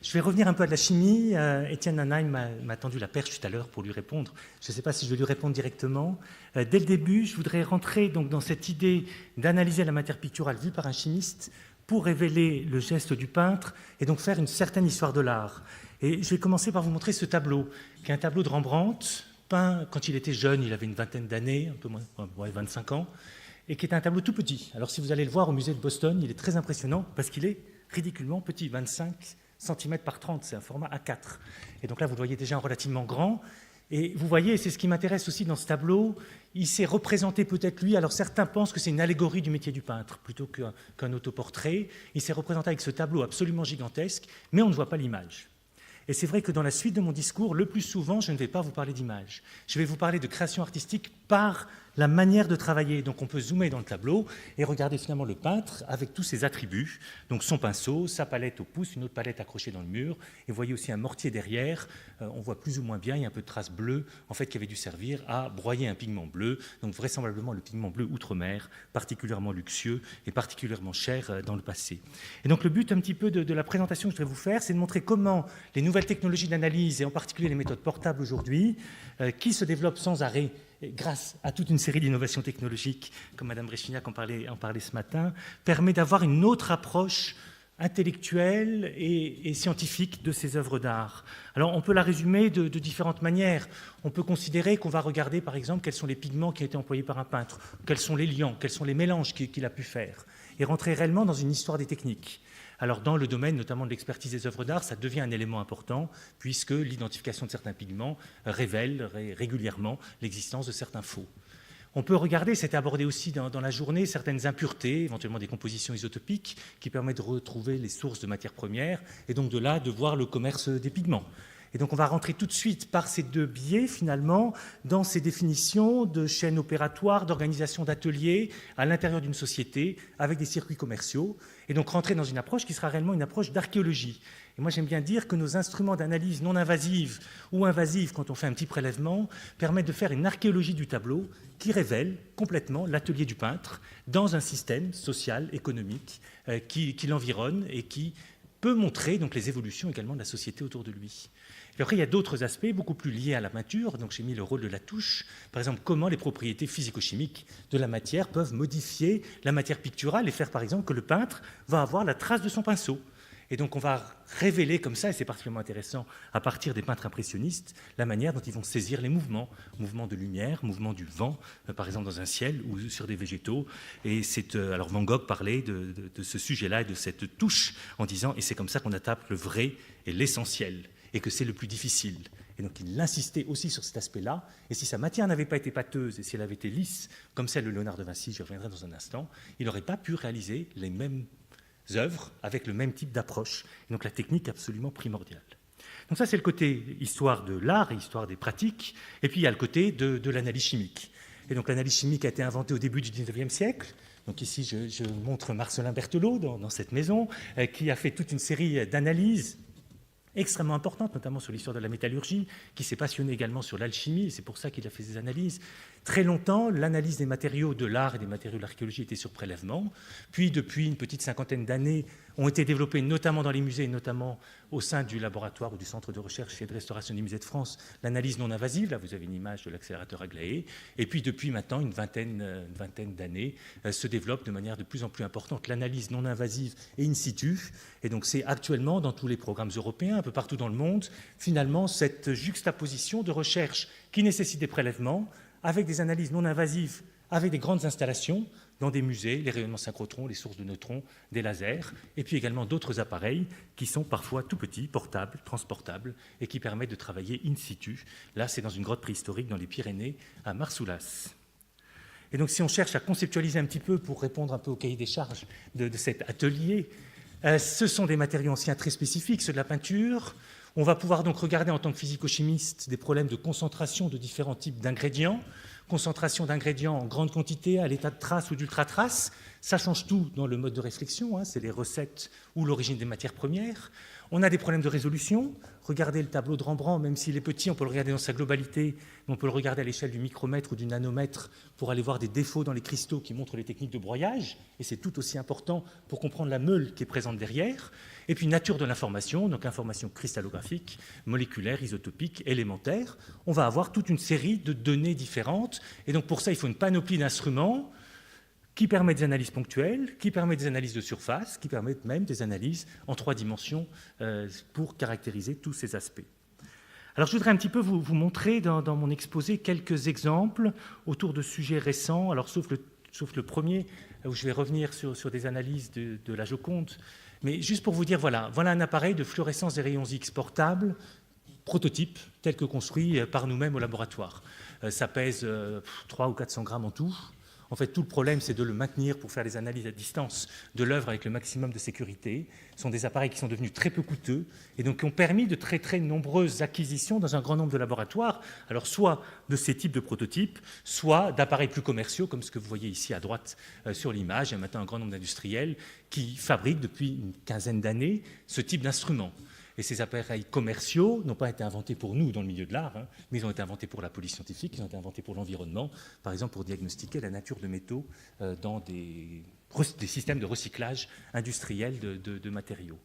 Je vais revenir un peu à de la chimie. Étienne Hanheim m'a tendu la perche tout à l'heure pour lui répondre. Je ne sais pas si je vais lui répondre directement. Dès le début, je voudrais rentrer donc dans cette idée d'analyser la matière picturale vue par un chimiste pour révéler le geste du peintre et donc faire une certaine histoire de l'art. Et je vais commencer par vous montrer ce tableau, qui est un tableau de Rembrandt, peint quand il était jeune, il avait une vingtaine d'années, un peu moins, 25 ans, et qui est un tableau tout petit. Alors si vous allez le voir au musée de Boston, il est très impressionnant parce qu'il est ridiculement petit, 25 cm par 30, c'est un format A4. Et donc là, vous le voyez déjà relativement grand. Et vous voyez, c'est ce qui m'intéresse aussi dans ce tableau, il s'est représenté peut-être lui, alors certains pensent que c'est une allégorie du métier du peintre, plutôt qu'un autoportrait. Il s'est représenté avec ce tableau absolument gigantesque, mais on ne voit pas l'image. Et c'est vrai que dans la suite de mon discours, le plus souvent, je ne vais pas vous parler d'image. Je vais vous parler de création artistique par la manière de travailler. Donc on peut zoomer dans le tableau et regarder finalement le peintre avec tous ses attributs. Donc son pinceau, sa palette au pouce, une autre palette accrochée dans le mur. Et vous voyez aussi un mortier derrière. On voit plus ou moins bien, il y a un peu de traces bleues, en fait, qui avaient dû servir à broyer un pigment bleu. Donc vraisemblablement le pigment bleu outre-mer, particulièrement luxueux et particulièrement cher dans le passé. Et donc le but un petit peu de la présentation que je voudrais vous faire, c'est de montrer comment les nouvelles technologies d'analyse, et en particulier les méthodes portables aujourd'hui, qui se développent sans arrêt, grâce à toute une série d'innovations technologiques, comme Mme Bréchignac en parlait ce matin, permet d'avoir une autre approche intellectuelle et scientifique de ces œuvres d'art. Alors on peut la résumer de différentes manières. On peut considérer qu'on va regarder par exemple quels sont les pigments qui ont été employés par un peintre, quels sont les liants, quels sont les mélanges qu'il a pu faire, et rentrer réellement dans une histoire des techniques. Alors dans le domaine notamment de l'expertise des œuvres d'art, ça devient un élément important puisque l'identification de certains pigments révèle régulièrement l'existence de certains faux. On peut regarder, c'est abordé aussi dans la journée, certaines impuretés, éventuellement des compositions isotopiques qui permettent de retrouver les sources de matières premières et donc de là de voir le commerce des pigments. Et donc on va rentrer tout de suite par ces deux biais finalement dans ces définitions de chaînes opératoires, d'organisation d'ateliers à l'intérieur d'une société avec des circuits commerciaux et donc rentrer dans une approche qui sera réellement une approche d'archéologie. Et moi j'aime bien dire que nos instruments d'analyse non invasive ou invasive quand on fait un petit prélèvement permettent de faire une archéologie du tableau qui révèle complètement l'atelier du peintre dans un système social, économique qui l'environne et qui peut montrer donc les évolutions également de la société autour de lui. Et après, il y a d'autres aspects beaucoup plus liés à la peinture. Donc, j'ai mis le rôle de la touche. Par exemple, comment les propriétés physico-chimiques de la matière peuvent modifier la matière picturale et faire, par exemple, que le peintre va avoir la trace de son pinceau. Et donc, on va révéler comme ça, et c'est particulièrement intéressant, à partir des peintres impressionnistes, la manière dont ils vont saisir les mouvements de lumière, mouvements du vent, par exemple dans un ciel ou sur des végétaux. Et alors, Van Gogh parlait de ce sujet-là et de cette touche en disant « et c'est comme ça qu'on attaque le vrai et l'essentiel ». Et que c'est le plus difficile. Et donc il insistait aussi sur cet aspect-là. Et si sa matière n'avait pas été pâteuse et si elle avait été lisse, comme celle de Léonard de Vinci, j'y reviendrai dans un instant, il n'aurait pas pu réaliser les mêmes œuvres avec le même type d'approche. Et donc la technique est absolument primordiale. Donc ça, c'est le côté histoire de l'art et histoire des pratiques. Et puis il y a le côté de l'analyse chimique. Et donc l'analyse chimique a été inventée au début du XIXe siècle. Donc ici, je montre Marcelin Berthelot dans cette maison, qui a fait toute une série d'analyses extrêmement importante, notamment sur l'histoire de la métallurgie, qui s'est passionné également sur l'alchimie, et c'est pour ça qu'il a fait des analyses. Très longtemps, l'analyse des matériaux de l'art et des matériaux de l'archéologie était sur prélèvement. Puis, depuis une petite cinquantaine d'années, ont été développés, notamment dans les musées, notamment au sein du laboratoire ou du centre de recherche et de restauration du musée de France, l'analyse non invasive. Là, vous avez une image de l'accélérateur Aglaé. Et puis, depuis maintenant une vingtaine d'années, se développe de manière de plus en plus importante l'analyse non invasive et in situ. Et donc, c'est actuellement, dans tous les programmes européens, un peu partout dans le monde, finalement, cette juxtaposition de recherche qui nécessite des prélèvements, avec des analyses non invasives, avec des grandes installations dans des musées, les rayonnements synchrotrons, les sources de neutrons, des lasers, et puis également d'autres appareils qui sont parfois tout petits, portables, transportables, et qui permettent de travailler in situ. Là, c'est dans une grotte préhistorique dans les Pyrénées, à Marsoulas. Et donc, si on cherche à conceptualiser un petit peu pour répondre un peu au cahier des charges de cet atelier, ce sont des matériaux anciens très spécifiques, ceux de la peinture. On va pouvoir donc regarder en tant que physico-chimiste des problèmes de concentration de différents types d'ingrédients, concentration d'ingrédients en grande quantité à l'état de trace ou d'ultra-trace. Ça change tout dans le mode de réflexion, c'est les recettes ou l'origine des matières premières. On a des problèmes de résolution. Regardez le tableau de Rembrandt, même s'il est petit, on peut le regarder dans sa globalité, mais on peut le regarder à l'échelle du micromètre ou du nanomètre pour aller voir des défauts dans les cristaux qui montrent les techniques de broyage, et c'est tout aussi important pour comprendre la meule qui est présente derrière. Et puis nature de l'information, donc information cristallographique, moléculaire, isotopique, élémentaire. On va avoir toute une série de données différentes, et donc pour ça, il faut une panoplie d'instruments qui permettent des analyses ponctuelles, qui permettent des analyses de surface, qui permettent même des analyses en 3 dimensions pour caractériser tous ces aspects. Alors je voudrais un petit peu vous montrer dans mon exposé quelques exemples autour de sujets récents, alors sauf le premier, où je vais revenir sur des analyses de la Joconde, mais juste pour vous dire, voilà un appareil de fluorescence des rayons X portable, prototype, tel que construit par nous-mêmes au laboratoire. Ça pèse 300 ou 400 grammes en tout. En fait, tout le problème, c'est de le maintenir pour faire les analyses à distance de l'œuvre avec le maximum de sécurité. Ce sont des appareils qui sont devenus très peu coûteux et donc qui ont permis de très, très nombreuses acquisitions dans un grand nombre de laboratoires. Alors, soit de ces types de prototypes, soit d'appareils plus commerciaux, comme ce que vous voyez ici à droite sur l'image. Il y a maintenant un grand nombre d'industriels qui fabriquent depuis une quinzaine d'années ce type d'instruments. Et ces appareils commerciaux n'ont pas été inventés pour nous dans le milieu de l'art, mais ils ont été inventés pour la police scientifique, ils ont été inventés pour l'environnement, par exemple pour diagnostiquer la nature de métaux dans des systèmes de recyclage industriel de matériaux.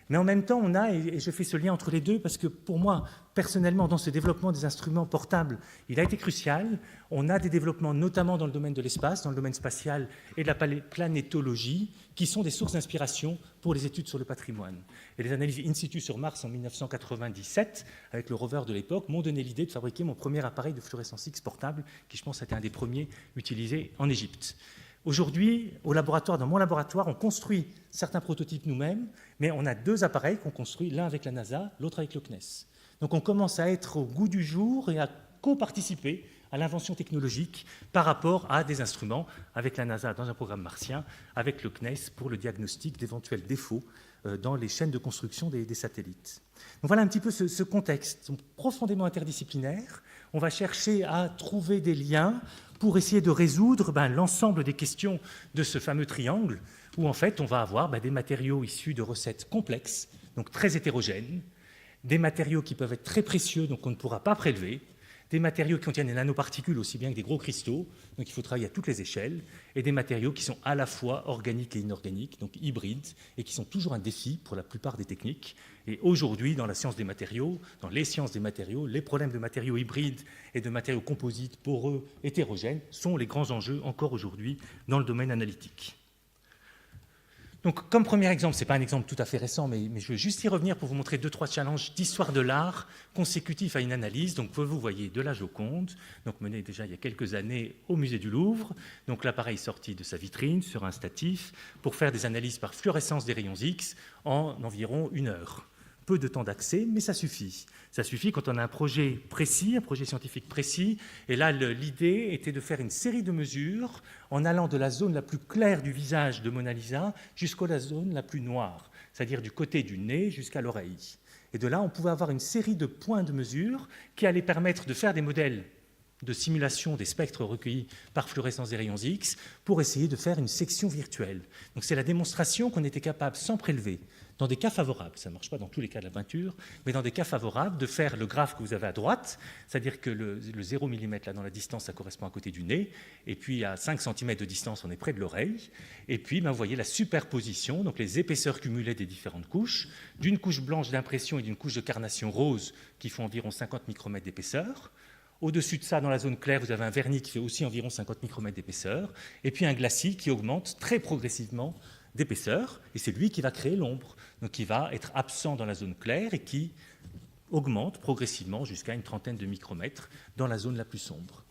Mais en même temps, on a, et je fais ce lien entre les deux, parce que pour moi, personnellement, dans ce développement des instruments portables, il a été crucial. On a des développements, notamment dans le domaine de l'espace, dans le domaine spatial et de la planétologie, qui sont des sources d'inspiration pour les études sur le patrimoine. Et les analyses in situ sur Mars en 1997, avec le rover de l'époque, m'ont donné l'idée de fabriquer mon premier appareil de fluorescence X portable, qui, je pense, a été un des premiers utilisés en Égypte. Aujourd'hui, dans mon laboratoire, on construit certains prototypes nous-mêmes, mais on a 2 appareils qu'on construit, l'un avec la NASA, l'autre avec le CNES. Donc on commence à être au goût du jour et à co-participer à l'invention technologique par rapport à des instruments avec la NASA dans un programme martien, avec le CNES pour le diagnostic d'éventuels défauts dans les chaînes de construction des satellites. Donc voilà un petit peu ce contexte profondément interdisciplinaire. On va chercher à trouver des liens pour essayer de résoudre l'ensemble des questions de ce fameux triangle, où en fait on va avoir des matériaux issus de recettes complexes, donc très hétérogènes, des matériaux qui peuvent être très précieux, donc on ne pourra pas prélever, des matériaux qui contiennent des nanoparticules aussi bien que des gros cristaux, donc il faut travailler à toutes les échelles, et des matériaux qui sont à la fois organiques et inorganiques, donc hybrides, et qui sont toujours un défi pour la plupart des techniques. Et aujourd'hui, dans la science des matériaux, dans les sciences des matériaux, les problèmes de matériaux hybrides et de matériaux composites, poreux, hétérogènes, sont les grands enjeux encore aujourd'hui dans le domaine analytique. Donc, comme premier exemple, ce n'est pas un exemple tout à fait récent, mais je veux juste y revenir pour vous montrer 2-3 challenges d'histoire de l'art consécutifs à une analyse. Donc, vous voyez de la Joconde, donc menée déjà il y a quelques années au musée du Louvre. Donc, l'appareil sorti de sa vitrine sur un statif pour faire des analyses par fluorescence des rayons X en environ 1 heure. Peu de temps d'accès, mais ça suffit. Ça suffit quand on a un projet précis, un projet scientifique précis. Et là, l'idée était de faire une série de mesures en allant de la zone la plus claire du visage de Mona Lisa jusqu'à la zone la plus noire, c'est-à-dire du côté du nez jusqu'à l'oreille. Et de là, on pouvait avoir une série de points de mesure qui allaient permettre de faire des modèles de simulation des spectres recueillis par fluorescence des rayons X pour essayer de faire une section virtuelle. Donc c'est la démonstration qu'on était capable, sans prélever, dans des cas favorables, ça ne marche pas dans tous les cas de la peinture, mais dans des cas favorables, de faire le graphe que vous avez à droite, c'est-à-dire que le 0 mm là dans la distance, ça correspond à côté du nez, et puis à 5 cm de distance, on est près de l'oreille, et puis vous voyez la superposition, donc les épaisseurs cumulées des différentes couches, d'une couche blanche d'impression et d'une couche de carnation rose qui font environ 50 micromètres d'épaisseur. Au-dessus de ça, dans la zone claire, vous avez un vernis qui fait aussi environ 50 micromètres d'épaisseur, et puis un glacis qui augmente très progressivement d'épaisseur, et c'est lui qui va créer l'ombre, donc qui va être absent dans la zone claire et qui augmente progressivement jusqu'à une trentaine de micromètres dans la zone la plus sombre.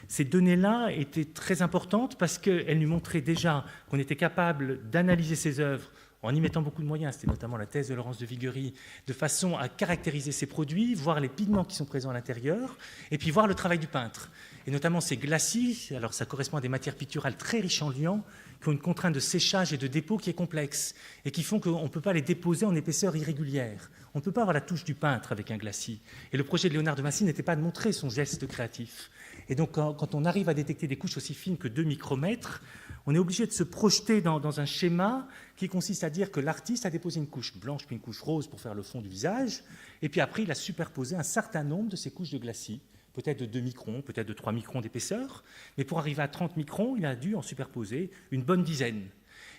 Ces données-là étaient très importantes parce qu'elles nous montraient déjà qu'on était capable d'analyser ces œuvres en y mettant beaucoup de moyens, c'était notamment la thèse de Laurence de Viguerie, de façon à caractériser ces produits, voir les pigments qui sont présents à l'intérieur, et puis voir le travail du peintre. Et notamment ces glacis, alors ça correspond à des matières picturales très riches en liant, qui ont une contrainte de séchage et de dépôt qui est complexe, et qui font qu'on ne peut pas les déposer en épaisseur irrégulière. On ne peut pas avoir la touche du peintre avec un glacis. Et le projet de Léonard de Vinci n'était pas de montrer son geste créatif. Et donc quand on arrive à détecter des couches aussi fines que 2 micromètres, on est obligé de se projeter dans un schéma qui consiste à dire que l'artiste a déposé une couche blanche puis une couche rose pour faire le fond du visage, et puis après il a superposé un certain nombre de ces couches de glacis, peut-être de 2 microns, peut-être de 3 microns d'épaisseur, mais pour arriver à 30 microns, il a dû en superposer une bonne dizaine.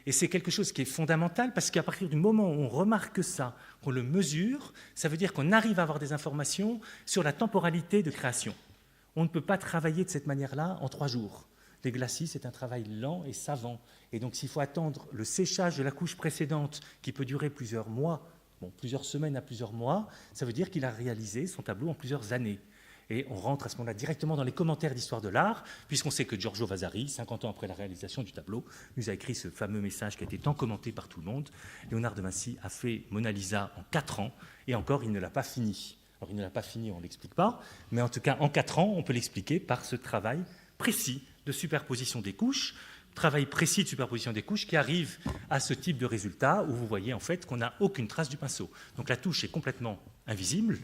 Et c'est quelque chose qui est fondamental parce qu'à partir du moment où on remarque ça, qu'on le mesure, ça veut dire qu'on arrive à avoir des informations sur la temporalité de création. On ne peut pas travailler de cette manière-là en 3 jours. Les glacis, c'est un travail lent et savant. Et donc, s'il faut attendre le séchage de la couche précédente, qui peut durer plusieurs mois, plusieurs semaines à plusieurs mois, ça veut dire qu'il a réalisé son tableau en plusieurs années. Et on rentre à ce moment-là directement dans les commentaires d'histoire de l'art, puisqu'on sait que Giorgio Vasari, 50 ans après la réalisation du tableau, nous a écrit ce fameux message qui a été tant commenté par tout le monde. Léonard de Vinci a fait Mona Lisa en 4 ans, et encore, il ne l'a pas fini. Alors, il ne l'a pas fini, on ne l'explique pas, mais en tout cas, en 4 ans, on peut l'expliquer par ce travail précis de superposition des couches, travail précis de superposition des couches qui arrive à ce type de résultat où vous voyez en fait qu'on n'a aucune trace du pinceau. Donc la touche est complètement invisible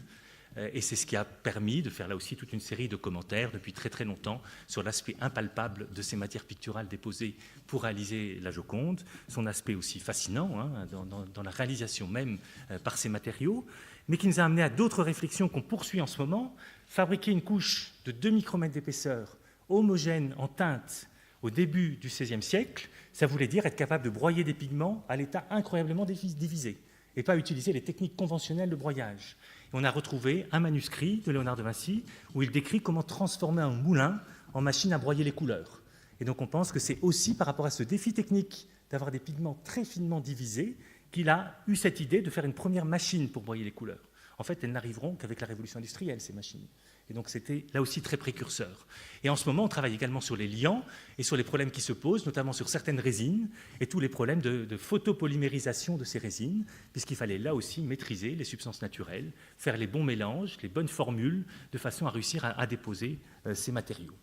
et c'est ce qui a permis de faire là aussi toute une série de commentaires depuis très très longtemps sur l'aspect impalpable de ces matières picturales déposées pour réaliser la Joconde, son aspect aussi fascinant dans la réalisation même par ces matériaux, mais qui nous a amené à d'autres réflexions qu'on poursuit en ce moment. Fabriquer une couche de 2 micromètres d'épaisseur homogène en teinte au début du XVIe siècle, ça voulait dire être capable de broyer des pigments à l'état incroyablement divisé et pas utiliser les techniques conventionnelles de broyage. Et on a retrouvé un manuscrit de Léonard de Vinci où il décrit comment transformer un moulin en machine à broyer les couleurs. Et donc on pense que c'est aussi par rapport à ce défi technique d'avoir des pigments très finement divisés qu'il a eu cette idée de faire une première machine pour broyer les couleurs. En fait, elles n'arriveront qu'avec la révolution industrielle, ces machines. Et donc c'était là aussi très précurseur. Et en ce moment, on travaille également sur les liants et sur les problèmes qui se posent, notamment sur certaines résines et tous les problèmes de photopolymérisation de ces résines, puisqu'il fallait là aussi maîtriser les substances naturelles, faire les bons mélanges, les bonnes formules, de façon à réussir à déposer ces matériaux.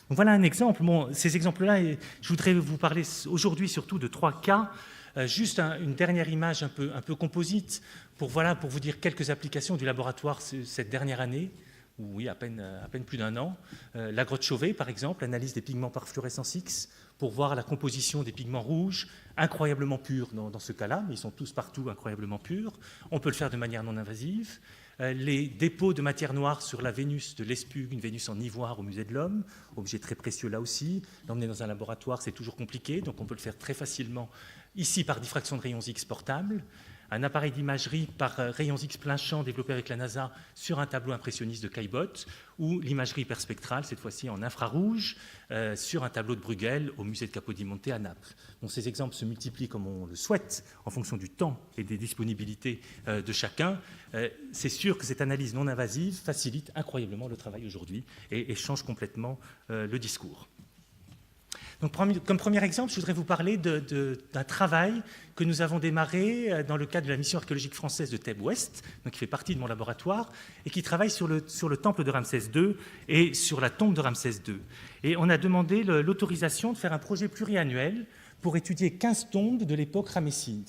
Donc voilà un exemple. Bon, ces exemples-là, je voudrais vous parler aujourd'hui surtout de 3 cas. Juste une dernière image un peu composite pour vous dire quelques applications du laboratoire cette dernière année. Oui, à peine plus d'1 an. La grotte Chauvet, par exemple, analyse des pigments par fluorescence X pour voir la composition des pigments rouges, incroyablement purs dans ce cas-là, mais ils sont tous partout incroyablement purs. On peut le faire de manière non invasive. Les dépôts de matière noire sur la Vénus de Lespugue, une Vénus en ivoire au musée de l'Homme, objet très précieux là aussi. L'emmener dans un laboratoire, c'est toujours compliqué, donc on peut le faire très facilement ici par diffraction de rayons X portable. Un appareil d'imagerie par rayons X plein champ développé avec la NASA sur un tableau impressionniste de Caillebotte, ou l'imagerie hyperspectrale, cette fois-ci en infrarouge, sur un tableau de Bruegel au musée de Capodimonte à Naples. Bon, ces exemples se multiplient comme on le souhaite, en fonction du temps et des disponibilités de chacun. C'est sûr que cette analyse non invasive facilite incroyablement le travail aujourd'hui et change complètement le discours. Donc, comme premier exemple, je voudrais vous parler d'un travail que nous avons démarré dans le cadre de la mission archéologique française de Thèbes-Ouest, qui fait partie de mon laboratoire, et qui travaille sur le temple de Ramsès II et sur la tombe de Ramsès II. Et on a demandé l'autorisation de faire un projet pluriannuel pour étudier 15 tombes de l'époque ramesside.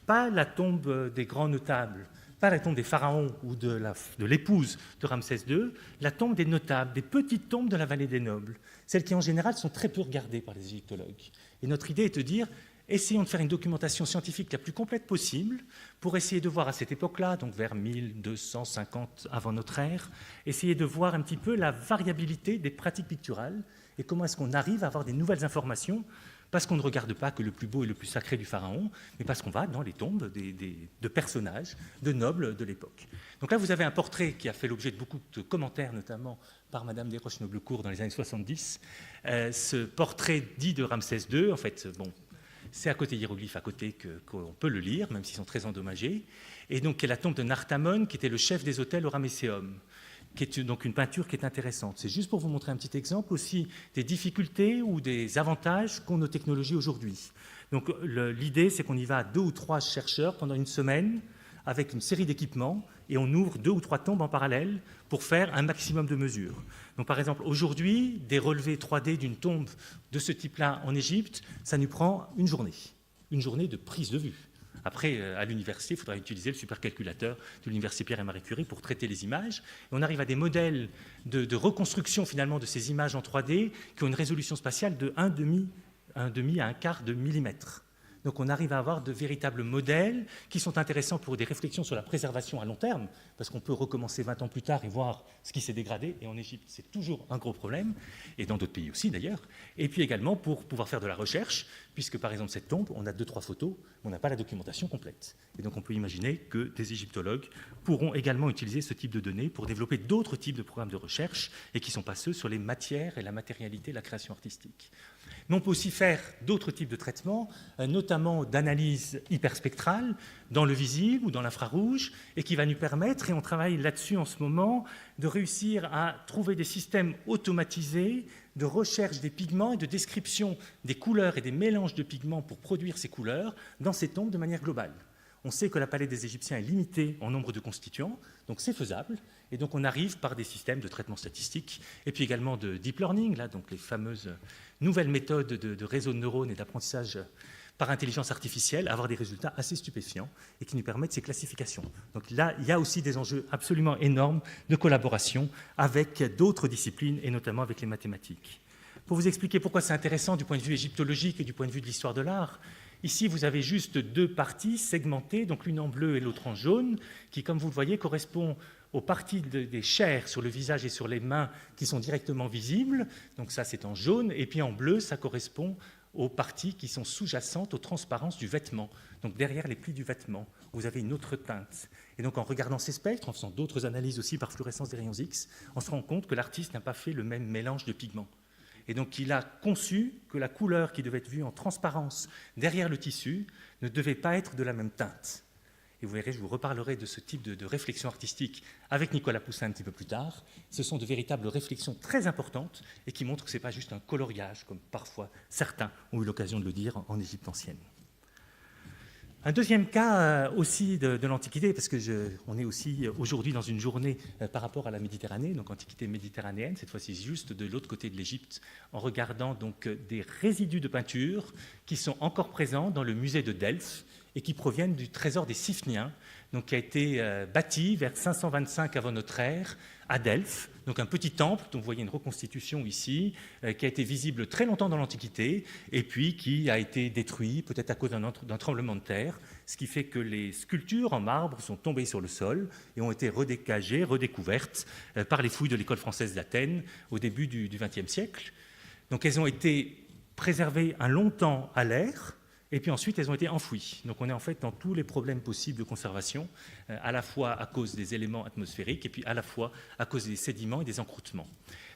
Pas la tombe des grands notables, pas la tombe des pharaons ou de l'épouse de Ramsès II, la tombe des notables, des petites tombes de la vallée des nobles, celles qui en général sont très peu regardées par les égyptologues. Et notre idée est de dire, essayons de faire une documentation scientifique la plus complète possible pour essayer de voir à cette époque-là, donc vers 1250 avant notre ère, essayer de voir un petit peu la variabilité des pratiques picturales et comment est-ce qu'on arrive à avoir des nouvelles informations parce qu'on ne regarde pas que le plus beau et le plus sacré du pharaon, mais parce qu'on va dans les tombes de personnages, de nobles de l'époque. Donc là, vous avez un portrait qui a fait l'objet de beaucoup de commentaires, notamment par Madame Desroches-Noblecourt dans les années 70. Ce portrait dit de Ramsès II, en fait, bon, c'est à côté hiéroglyphe, à côté qu'on peut le lire, même s'ils sont très endommagés. Et donc, qui est la tombe de Nartamon, qui était le chef des hôtels au Ramesséum, qui est donc une peinture qui est intéressante. C'est juste pour vous montrer un petit exemple aussi des difficultés ou des avantages qu'ont nos technologies aujourd'hui. Donc l'idée, c'est qu'on y va à 2 ou 3 chercheurs pendant une semaine avec une série d'équipements et on ouvre 2 ou 3 tombes en parallèle pour faire un maximum de mesures. Donc par exemple, aujourd'hui, des relevés 3D d'une tombe de ce type-là en Égypte, ça nous prend une journée de prise de vue. Après, à l'université, il faudra utiliser le supercalculateur de l'université Pierre et Marie Curie pour traiter les images. Et on arrive à des modèles de reconstruction finalement de ces images en 3D qui ont une résolution spatiale de 1 un demi à un quart de millimètre. Donc on arrive à avoir de véritables modèles qui sont intéressants pour des réflexions sur la préservation à long terme, parce qu'on peut recommencer 20 ans plus tard et voir ce qui s'est dégradé, et en Égypte c'est toujours un gros problème, et dans d'autres pays aussi d'ailleurs, et puis également pour pouvoir faire de la recherche, puisque par exemple cette tombe, on a 2-3 photos, mais on n'a pas la documentation complète. Et donc on peut imaginer que des égyptologues pourront également utiliser ce type de données pour développer d'autres types de programmes de recherche, et qui ne sont pas ceux sur les matières et la matérialité, la création artistique. Mais on peut aussi faire d'autres types de traitements, notamment d'analyse hyperspectrale dans le visible ou dans l'infrarouge, et qui va nous permettre, et on travaille là-dessus en ce moment, de réussir à trouver des systèmes automatisés de recherche des pigments et de description des couleurs et des mélanges de pigments pour produire ces couleurs dans ces tombes de manière globale. On sait que la palette des Égyptiens est limitée en nombre de constituants, donc c'est faisable, et donc on arrive par des systèmes de traitement statistique, et puis également de deep learning, là, donc les fameuses nouvelles méthodes de réseau de neurones et d'apprentissage par intelligence artificielle, à avoir des résultats assez stupéfiants et qui nous permettent ces classifications. Donc là, il y a aussi des enjeux absolument énormes de collaboration avec d'autres disciplines, et notamment avec les mathématiques. Pour vous expliquer pourquoi c'est intéressant du point de vue égyptologique et du point de vue de l'histoire de l'art, ici, vous avez juste 2 parties segmentées, donc l'une en bleu et l'autre en jaune, qui, comme vous le voyez, correspond aux parties des chairs sur le visage et sur les mains qui sont directement visibles. Donc ça, c'est en jaune. Et puis en bleu, ça correspond aux parties qui sont sous-jacentes aux transparences du vêtement. Donc derrière les plis du vêtement, vous avez une autre teinte. Et donc en regardant ces spectres, en faisant d'autres analyses aussi par fluorescence des rayons X, on se rend compte que l'artiste n'a pas fait le même mélange de pigments. Et donc il a conçu que la couleur qui devait être vue en transparence derrière le tissu ne devait pas être de la même teinte. Et vous verrez, je vous reparlerai de ce type de réflexion artistique avec Nicolas Poussin un petit peu plus tard. Ce sont de véritables réflexions très importantes et qui montrent que ce n'est pas juste un coloriage, comme parfois certains ont eu l'occasion de le dire en Égypte ancienne. Un deuxième cas aussi de l'Antiquité, parce qu'on est aussi aujourd'hui dans une journée par rapport à la Méditerranée, donc Antiquité méditerranéenne, cette fois-ci juste de l'autre côté de l'Égypte, en regardant donc des résidus de peinture qui sont encore présents dans le musée de Delphes et qui proviennent du trésor des Siphniens, donc qui a été bâti vers 525 avant notre ère à Delphes, donc un petit temple dont vous voyez une reconstitution ici, qui a été visible très longtemps dans l'Antiquité, et puis qui a été détruit, peut-être à cause d'un tremblement de terre, ce qui fait que les sculptures en marbre sont tombées sur le sol et ont été redécagées, redécouvertes par les fouilles de l'école française d'Athènes au début du XXe siècle. Donc elles ont été préservées un long temps à l'air, et puis ensuite, elles ont été enfouies. Donc on est en fait dans tous les problèmes possibles de conservation, à la fois à cause des éléments atmosphériques, et puis à la fois à cause des sédiments et des encroûtements.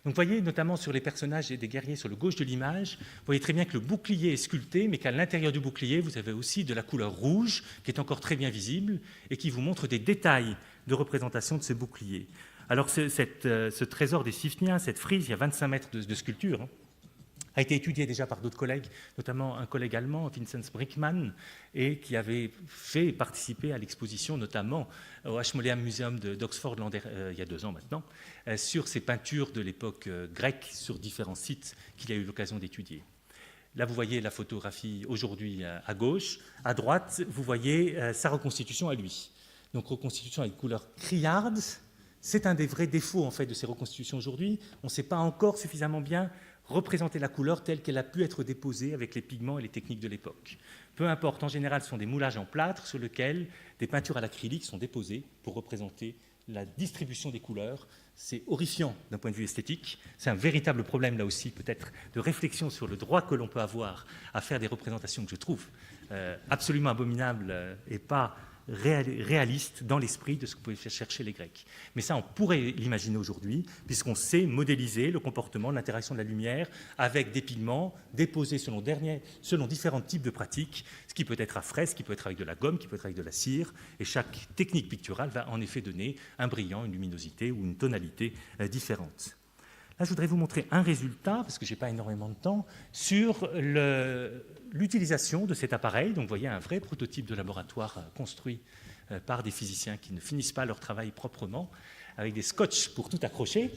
Donc vous voyez, notamment sur les personnages et des guerriers sur le gauche de l'image, vous voyez très bien que le bouclier est sculpté, mais qu'à l'intérieur du bouclier, vous avez aussi de la couleur rouge, qui est encore très bien visible, et qui vous montre des détails de représentation de ce bouclier. Alors ce trésor des Siphniens, cette frise, il y a 25 mètres de sculpture, a été étudié déjà par d'autres collègues, notamment un collègue allemand, Vincent Brinkmann, et qui avait fait participer à l'exposition, notamment au Ashmolean Museum d'Oxford il y a 2 ans maintenant, sur ces peintures de l'époque grecque sur différents sites qu'il a eu l'occasion d'étudier. Là, vous voyez la photographie aujourd'hui à gauche. À droite, vous voyez sa reconstitution à lui. Donc, reconstitution avec couleur criarde. C'est un des vrais défauts en fait, de ces reconstitutions aujourd'hui. On ne sait pas encore suffisamment bien représenter la couleur telle qu'elle a pu être déposée avec les pigments et les techniques de l'époque. Peu importe, en général, ce sont des moulages en plâtre sur lesquels des peintures à l'acrylique sont déposées pour représenter la distribution des couleurs. C'est horrifiant d'un point de vue esthétique. C'est un véritable problème, là aussi, peut-être, de réflexion sur le droit que l'on peut avoir à faire des représentations que je trouve absolument abominables et pas réaliste dans l'esprit de ce que pouvaient faire chercher les Grecs. Mais ça, on pourrait l'imaginer aujourd'hui, puisqu'on sait modéliser le comportement, l'interaction de la lumière avec des pigments déposés selon différents types de pratiques, ce qui peut être à fresque, ce qui peut être avec de la gomme, qui peut être avec de la cire, et chaque technique picturale va en effet donner un brillant, une luminosité ou une tonalité différente. Là, je voudrais vous montrer un résultat, parce que je n'ai pas énormément de temps, sur l'utilisation de cet appareil. Donc, vous voyez un vrai prototype de laboratoire construit par des physiciens qui ne finissent pas leur travail proprement, avec des scotch pour tout accrocher,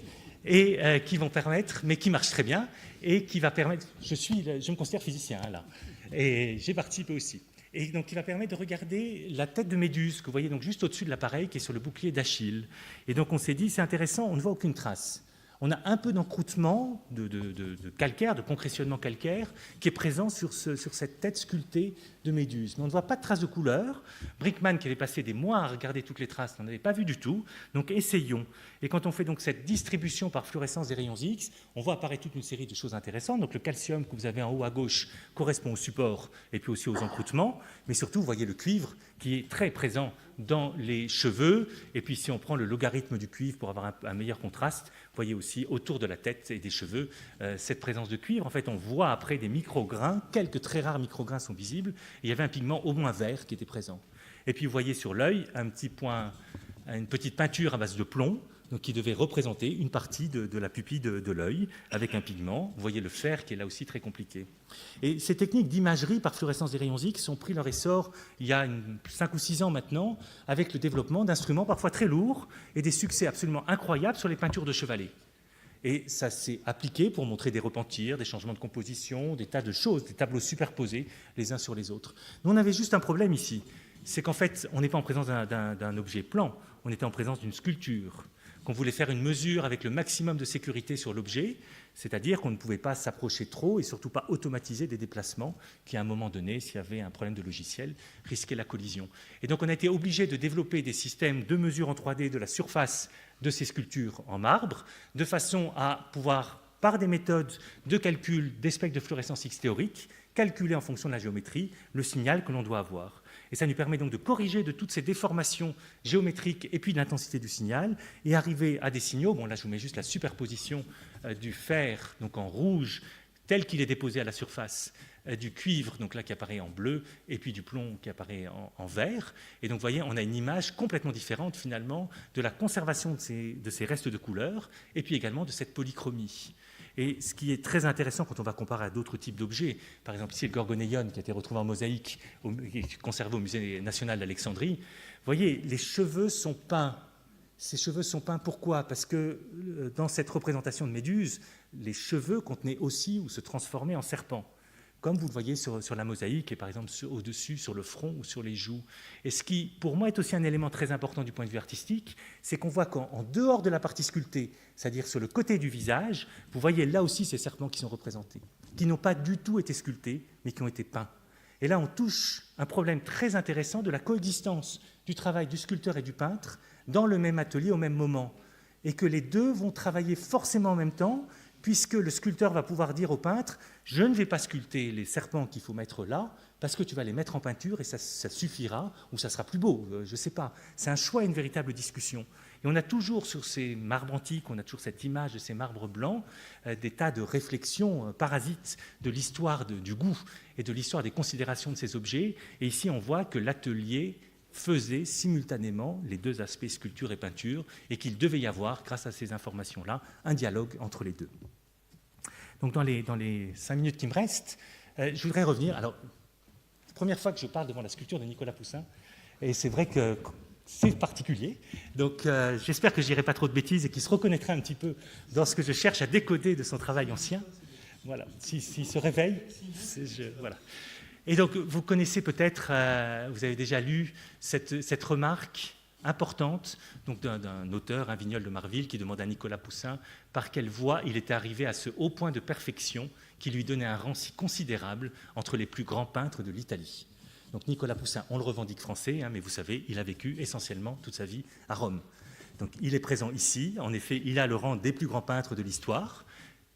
et qui vont permettre, mais qui marche très bien, et qui va permettre, je me considère physicien, là, et j'ai participé aussi. Et donc, il va permettre de regarder la tête de méduse, que vous voyez donc juste au-dessus de l'appareil, qui est sur le bouclier d'Achille. Et donc, on s'est dit, c'est intéressant, on ne voit aucune trace. On a un peu d'encroûtement de calcaire, de concrétionnement calcaire, qui est présent sur cette tête sculptée de méduse. Mais on ne voit pas de traces de couleur. Brickman, qui avait passé des mois à regarder toutes les traces, n'en avait pas vu du tout. Donc essayons. Et quand on fait donc cette distribution par fluorescence des rayons X, on voit apparaître toute une série de choses intéressantes. Donc le calcium que vous avez en haut à gauche correspond au support et puis aussi aux encroûtements. Mais surtout, vous voyez le cuivre qui est très présent dans les cheveux. Et puis si on prend le logarithme du cuivre pour avoir un meilleur contraste, vous voyez aussi autour de la tête et des cheveux cette présence de cuivre. En fait, on voit après des micrograins, quelques très rares micrograins sont visibles, et il y avait un pigment au moins vert qui était présent. Et puis vous voyez sur l'œil un petit point, une petite peinture à base de plomb, donc qui devait représenter une partie de la pupille de l'œil avec un pigment. Vous voyez le fer qui est là aussi très compliqué. Et ces techniques d'imagerie par fluorescence des rayons X ont pris leur essor il y a 5 ou 6 ans maintenant, avec le développement d'instruments parfois très lourds et des succès absolument incroyables sur les peintures de chevalet. Et ça s'est appliqué pour montrer des repentirs, des changements de composition, des tas de choses, des tableaux superposés les uns sur les autres. Nous, on avait juste un problème ici, c'est qu'en fait, on n'est pas en présence d'un objet plan, on était en présence d'une sculpture, qu'on voulait faire une mesure avec le maximum de sécurité sur l'objet, c'est-à-dire qu'on ne pouvait pas s'approcher trop et surtout pas automatiser des déplacements qui, à un moment donné, s'il y avait un problème de logiciel, risquaient la collision. Et donc on a été obligé de développer des systèmes de mesure en 3D de la surface de ces sculptures en marbre, de façon à pouvoir, par des méthodes de calcul des spectres de fluorescence X théorique, calculer en fonction de la géométrie le signal que l'on doit avoir. Et ça nous permet donc de corriger de toutes ces déformations géométriques et puis de l'intensité du signal et arriver à des signaux. Bon, là, je vous mets juste la superposition du fer, donc en rouge, tel qu'il est déposé à la surface, du cuivre, donc là qui apparaît en bleu, et puis du plomb qui apparaît en vert. Et donc, vous voyez, on a une image complètement différente, finalement, de la conservation de ces restes de couleurs et puis également de cette polychromie. Et ce qui est très intéressant quand on va comparer à d'autres types d'objets, par exemple ici le gorgonéion qui a été retrouvé en mosaïque, conservé au Musée national d'Alexandrie, vous voyez, les cheveux sont peints. Ces cheveux sont peints pourquoi? Parce que dans cette représentation de Méduse, les cheveux contenaient aussi ou se transformaient en serpents, comme vous le voyez sur la mosaïque et par exemple au-dessus, sur le front ou sur les joues. Et ce qui, pour moi, est aussi un élément très important du point de vue artistique, c'est qu'on voit qu'en dehors de la partie sculptée, c'est-à-dire sur le côté du visage, vous voyez là aussi ces serpents qui sont représentés, qui n'ont pas du tout été sculptés, mais qui ont été peints. Et là, on touche un problème très intéressant de la coexistence du travail du sculpteur et du peintre dans le même atelier au même moment, et que les deux vont travailler forcément en même temps, puisque le sculpteur va pouvoir dire au peintre « je ne vais pas sculpter les serpents qu'il faut mettre là, parce que tu vas les mettre en peinture et ça suffira, ou ça sera plus beau, je ne sais pas ». C'est un choix et une véritable discussion. Et on a toujours sur ces marbres antiques, on a toujours cette image de ces marbres blancs, des tas de réflexions parasites de l'histoire du goût et de l'histoire des considérations de ces objets. Et ici, on voit que l'atelier faisait simultanément les deux aspects sculpture et peinture et qu'il devait y avoir, grâce à ces informations-là, un dialogue entre les deux. Donc dans les 5 minutes qui me restent, je voudrais revenir. Alors, la première fois que je parle devant la sculpture de Nicolas Poussin, et c'est vrai que c'est particulier, donc j'espère que je ne dirai pas trop de bêtises et qu'il se reconnaîtra un petit peu dans ce que je cherche à décoder de son travail ancien. Voilà, s'il se réveille, voilà. Et donc, vous connaissez peut-être, vous avez déjà lu cette remarque importante donc d'un auteur, un Vignol de Marville, qui demande à Nicolas Poussin par quelle voie il était arrivé à ce haut point de perfection qui lui donnait un rang si considérable entre les plus grands peintres de l'Italie. Donc Nicolas Poussin, on le revendique français, mais vous savez, il a vécu essentiellement toute sa vie à Rome. Donc il est présent ici, en effet, il a le rang des plus grands peintres de l'histoire,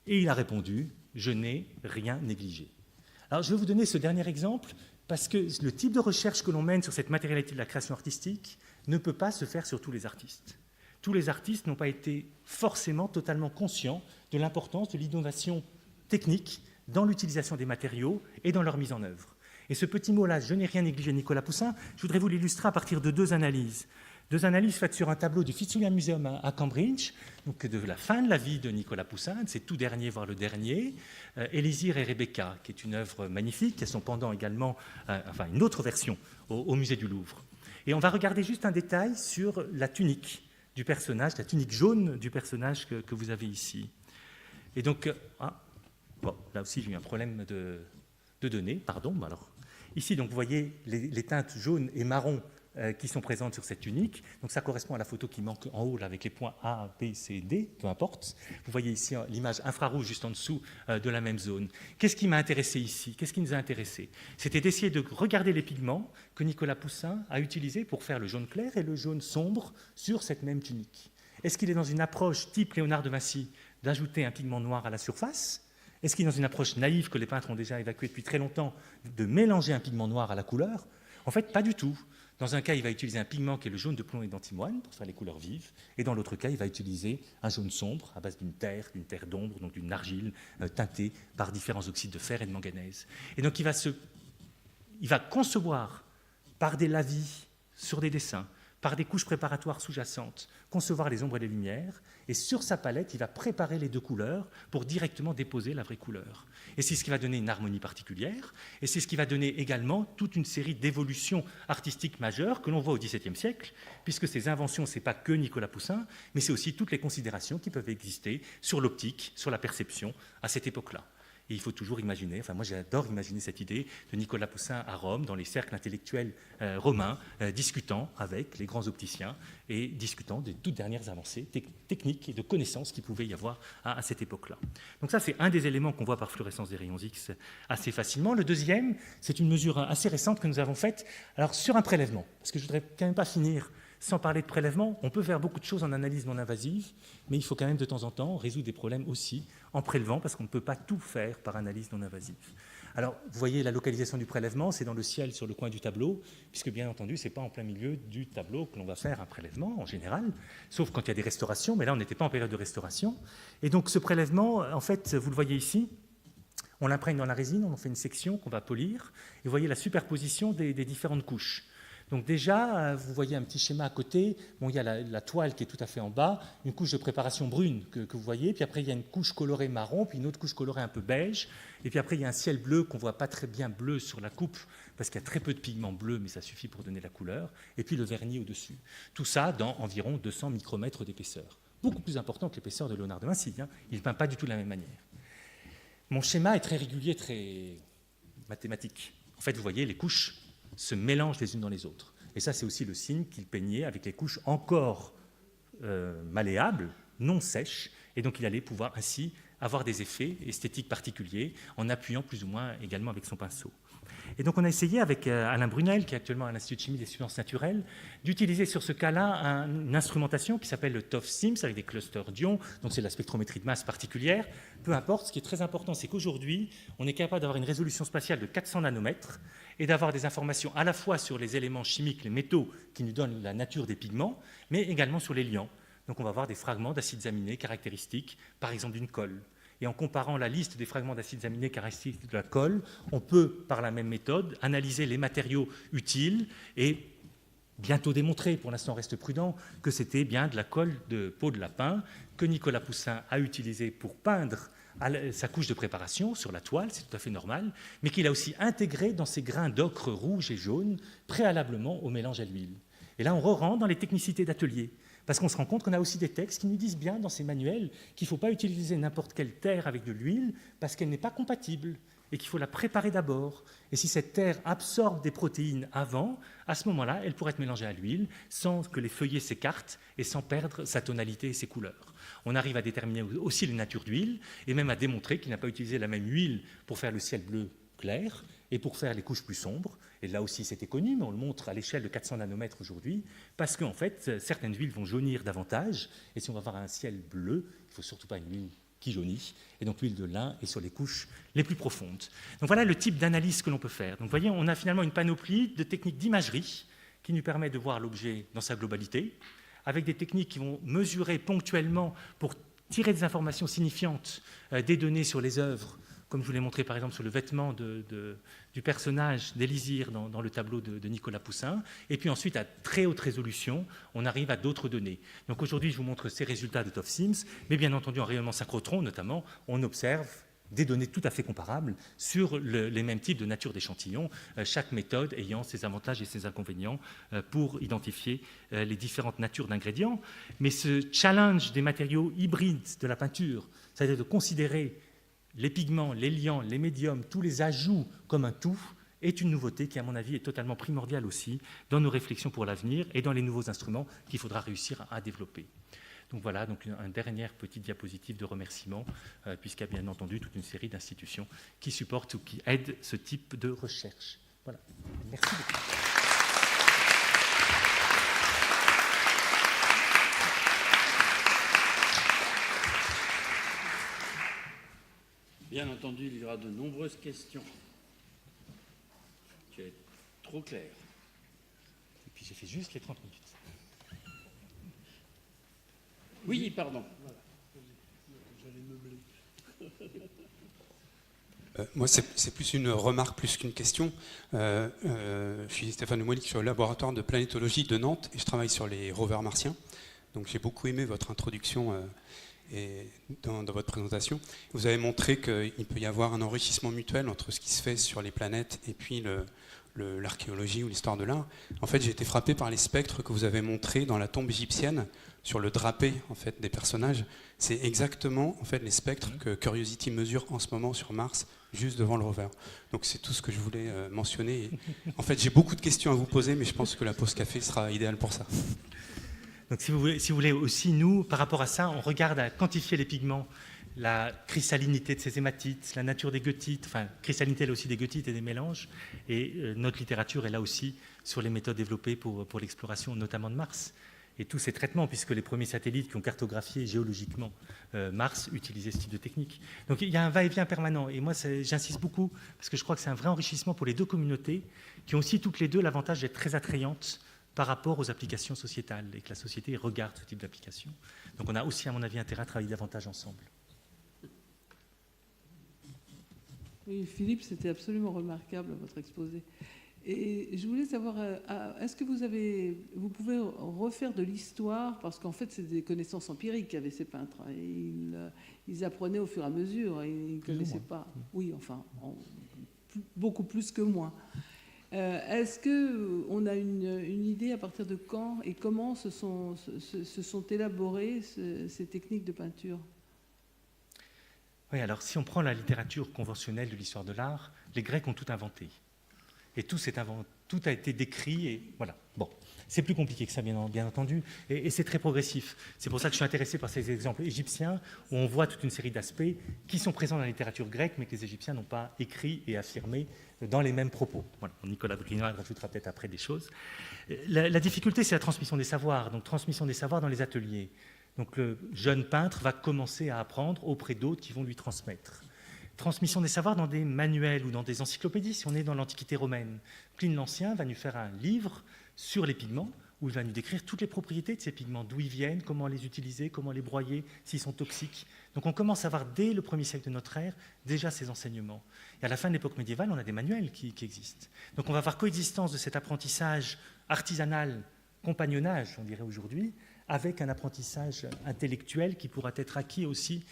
et il a répondu « je n'ai rien négligé ». Alors, je vais vous donner ce dernier exemple parce que le type de recherche que l'on mène sur cette matérialité de la création artistique ne peut pas se faire sur tous les artistes. Tous les artistes n'ont pas été forcément totalement conscients de l'importance de l'innovation technique dans l'utilisation des matériaux et dans leur mise en œuvre. Et ce petit mot-là, je n'ai rien négligé, Nicolas Poussin, je voudrais vous l'illustrer à partir de deux analyses. Deux analyses faites sur un tableau du Fitzwilliam Museum à Cambridge, donc de la fin de la vie de Nicolas Poussin, de ses tout derniers, voire le dernier, Élysire et Rebecca, qui est une œuvre magnifique, qui a son pendant également, une autre version au musée du Louvre. Et on va regarder juste un détail sur la tunique du personnage, la tunique jaune du personnage que vous avez ici. Et donc, là aussi j'ai eu un problème de données, pardon. Alors, ici, donc, vous voyez les teintes jaunes et marron qui sont présentes sur cette tunique. Donc ça correspond à la photo qui manque en haut, là, avec les points A, B, C, D, peu importe. Vous voyez ici l'image infrarouge juste en dessous de la même zone. Qu'est-ce qui m'a intéressé ici? Qu'est-ce qui nous a intéressé? C'était d'essayer de regarder les pigments que Nicolas Poussin a utilisés pour faire le jaune clair et le jaune sombre sur cette même tunique. Est-ce qu'il est dans une approche type Léonard de Vinci d'ajouter un pigment noir à la surface? Est-ce qu'il est dans une approche naïve que les peintres ont déjà évacuée depuis très longtemps de mélanger un pigment noir à la couleur? En fait, pas du tout. Dans un cas, il va utiliser un pigment qui est le jaune de plomb et d'antimoine pour faire les couleurs vives, et dans l'autre cas, il va utiliser un jaune sombre à base d'une terre d'ombre, donc d'une argile teintée par différents oxydes de fer et de manganèse. Et donc, il va concevoir par des lavis sur des dessins, par des couches préparatoires sous-jacentes, concevoir les ombres et les lumières, et sur sa palette, il va préparer les deux couleurs pour directement déposer la vraie couleur. Et c'est ce qui va donner une harmonie particulière, et c'est ce qui va donner également toute une série d'évolutions artistiques majeures que l'on voit au XVIIe siècle, puisque ces inventions, ce n'est pas que Nicolas Poussin, mais c'est aussi toutes les considérations qui peuvent exister sur l'optique, sur la perception à cette époque-là. Et il faut toujours imaginer, enfin moi j'adore imaginer cette idée de Nicolas Poussin à Rome, dans les cercles intellectuels romains, discutant avec les grands opticiens et discutant des toutes dernières avancées techniques et de connaissances qu'il pouvait y avoir à cette époque-là. Donc ça c'est un des éléments qu'on voit par fluorescence des rayons X assez facilement. Le deuxième, c'est une mesure assez récente que nous avons faite alors sur un prélèvement, parce que je ne voudrais quand même pas finir sans parler de prélèvement. On peut faire beaucoup de choses en analyse non invasive, mais il faut quand même de temps en temps résoudre des problèmes aussi en prélevant, parce qu'on ne peut pas tout faire par analyse non invasive. Alors, vous voyez la localisation du prélèvement, c'est dans le ciel sur le coin du tableau, puisque bien entendu, ce n'est pas en plein milieu du tableau que l'on va faire un prélèvement en général, sauf quand il y a des restaurations, mais là on n'était pas en période de restauration. Et donc ce prélèvement, en fait, vous le voyez ici, on l'imprègne dans la résine, on en fait une section qu'on va polir, et vous voyez la superposition des différentes couches. Donc déjà, vous voyez un petit schéma à côté, bon, il y a la toile qui est tout à fait en bas, une couche de préparation brune que vous voyez, puis après il y a une couche colorée marron, puis une autre couche colorée un peu beige, et puis après il y a un ciel bleu qu'on ne voit pas très bien bleu sur la coupe, parce qu'il y a très peu de pigments bleus, mais ça suffit pour donner la couleur, et puis le vernis au-dessus. Tout ça dans environ 200 micromètres d'épaisseur. Beaucoup plus important que l'épaisseur de Léonard de Vinci, hein. Il ne peint pas du tout de la même manière. Mon schéma est très régulier, très mathématique. En fait, vous voyez, les couches se mélangent les unes dans les autres. Et ça, c'est aussi le signe qu'il peignait avec les couches encore malléables, non sèches, et donc il allait pouvoir ainsi avoir des effets esthétiques particuliers en appuyant plus ou moins également avec son pinceau. Et donc on a essayé avec Alain Brunel, qui est actuellement à l'Institut de chimie des sciences naturelles, d'utiliser sur ce cas-là une instrumentation qui s'appelle le TOF-SIMS avec des clusters d'ions, donc c'est de la spectrométrie de masse particulière. Peu importe, ce qui est très important, c'est qu'aujourd'hui, on est capable d'avoir une résolution spatiale de 400 nanomètres et d'avoir des informations à la fois sur les éléments chimiques, les métaux qui nous donnent la nature des pigments, mais également sur les liants. Donc on va avoir des fragments d'acides aminés caractéristiques, par exemple d'une colle. Et en comparant la liste des fragments d'acides aminés caractéristiques de la colle, on peut, par la même méthode, analyser les matériaux utiles et bientôt démontrer, pour l'instant on reste prudent, que c'était bien de la colle de peau de lapin que Nicolas Poussin a utilisé pour peindre sa couche de préparation sur la toile, c'est tout à fait normal, mais qu'il a aussi intégré dans ses grains d'ocre rouge et jaune préalablement au mélange à l'huile. Et là on rentre dans les technicités d'atelier. Parce qu'on se rend compte qu'on a aussi des textes qui nous disent bien dans ces manuels qu'il ne faut pas utiliser n'importe quelle terre avec de l'huile parce qu'elle n'est pas compatible et qu'il faut la préparer d'abord. Et si cette terre absorbe des protéines avant, à ce moment-là, elle pourrait être mélangée à l'huile sans que les feuillets s'écartent et sans perdre sa tonalité et ses couleurs. On arrive à déterminer aussi les natures d'huile et même à démontrer qu'il n'a pas utilisé la même huile pour faire le ciel bleu clair et pour faire les couches plus sombres. Et là aussi, c'était connu, mais on le montre à l'échelle de 400 nanomètres aujourd'hui, parce qu'en fait, certaines huiles vont jaunir davantage, et si on va avoir un ciel bleu, il ne faut surtout pas une huile qui jaunit, et donc l'huile de lin est sur les couches les plus profondes. Donc voilà le type d'analyse que l'on peut faire. Donc vous voyez, on a finalement une panoplie de techniques d'imagerie qui nous permet de voir l'objet dans sa globalité, avec des techniques qui vont mesurer ponctuellement pour tirer des informations signifiantes des données sur les œuvres, comme je vous l'ai montré par exemple sur le vêtement du personnage d'Élysire dans le tableau de Nicolas Poussin. Et puis ensuite, à très haute résolution, on arrive à d'autres données. Donc aujourd'hui, je vous montre ces résultats de TOF-SIMS, mais bien entendu, en rayonnement synchrotron notamment, on observe des données tout à fait comparables sur les mêmes types de nature d'échantillons, chaque méthode ayant ses avantages et ses inconvénients pour identifier les différentes natures d'ingrédients. Mais ce challenge des matériaux hybrides de la peinture, c'est-à-dire de considérer les pigments, les liants, les médiums, tous les ajouts comme un tout, est une nouveauté qui, à mon avis, est totalement primordiale aussi dans nos réflexions pour l'avenir et dans les nouveaux instruments qu'il faudra réussir à développer. Donc voilà, donc une dernière petite diapositive de remerciements, puisqu'il y a bien entendu toute une série d'institutions qui supportent ou qui aident ce type de recherche. Voilà. Merci beaucoup. Bien entendu, il y aura de nombreuses questions. Tu es trop clair. Et puis j'ai fait juste les 30 minutes. Oui, pardon. Moi, c'est plus une remarque plus qu'une question. Je suis Stéphane Lemoyne, je suis au laboratoire de planétologie de Nantes et je travaille sur les rovers martiens. Donc j'ai beaucoup aimé votre introduction et dans votre présentation. Vous avez montré qu'il peut y avoir un enrichissement mutuel entre ce qui se fait sur les planètes et puis l'archéologie ou l'histoire de l'art. En fait, j'ai été frappé par les spectres que vous avez montrés dans la tombe égyptienne sur le drapé en fait, des personnages. C'est exactement en fait, les spectres que Curiosity mesure en ce moment sur Mars, juste devant le rover. Donc c'est tout ce que je voulais mentionner. Et, en fait, j'ai beaucoup de questions à vous poser, mais je pense que la pause café sera idéale pour ça. Donc si vous voulez aussi, nous, par rapport à ça, on regarde à quantifier les pigments, la cristallinité de ces hématites, la nature des goethites, enfin, cristallinité là aussi des goethites et des mélanges, et notre littérature est là aussi sur les méthodes développées pour l'exploration, notamment de Mars. Et tous ces traitements, puisque les premiers satellites qui ont cartographié géologiquement Mars utilisaient ce type de technique. Donc il y a un va-et-vient permanent, et moi j'insiste beaucoup, parce que je crois que c'est un vrai enrichissement pour les deux communautés, qui ont aussi toutes les deux l'avantage d'être très attrayantes par rapport aux applications sociétales, et que la société regarde ce type d'application. Donc on a aussi, à mon avis, intérêt à travailler davantage ensemble. Oui, Philippe, c'était absolument remarquable, votre exposé. Et je voulais savoir, est-ce que vous pouvez refaire de l'histoire, parce qu'en fait, c'est des connaissances empiriques qu'avaient ces peintres. Et ils apprenaient au fur et à mesure, et ils ne connaissaient pas. Oui, enfin, beaucoup plus que moi. Est-ce qu'on a une idée à partir de quand et comment se sont élaborées ces techniques de peinture? Oui, alors si on prend la littérature conventionnelle de l'histoire de l'art, les Grecs ont tout inventé. Et tout a été décrit, et voilà. Bon, c'est plus compliqué que ça, bien entendu, et c'est très progressif. C'est pour ça que je suis intéressé par ces exemples égyptiens, où on voit toute une série d'aspects qui sont présents dans la littérature grecque, mais que les Égyptiens n'ont pas écrit et affirmé dans les mêmes propos. Voilà. Nicolas Brinois rajoutera peut-être après des choses. La difficulté, c'est la transmission des savoirs, donc transmission des savoirs dans les ateliers. Donc le jeune peintre va commencer à apprendre auprès d'autres qui vont lui transmettre. Transmission des savoirs dans des manuels ou dans des encyclopédies, si on est dans l'Antiquité romaine. Pline l'Ancien va nous faire un livre sur les pigments, où il va nous décrire toutes les propriétés de ces pigments, d'où ils viennent, comment les utiliser, comment les broyer, s'ils sont toxiques. Donc on commence à avoir, dès le 1er siècle de notre ère, déjà ces enseignements. Et à la fin de l'époque médiévale, on a des manuels qui existent. Donc on va avoir coexistence de cet apprentissage artisanal, compagnonnage, on dirait aujourd'hui, avec un apprentissage intellectuel qui pourra être acquis aussi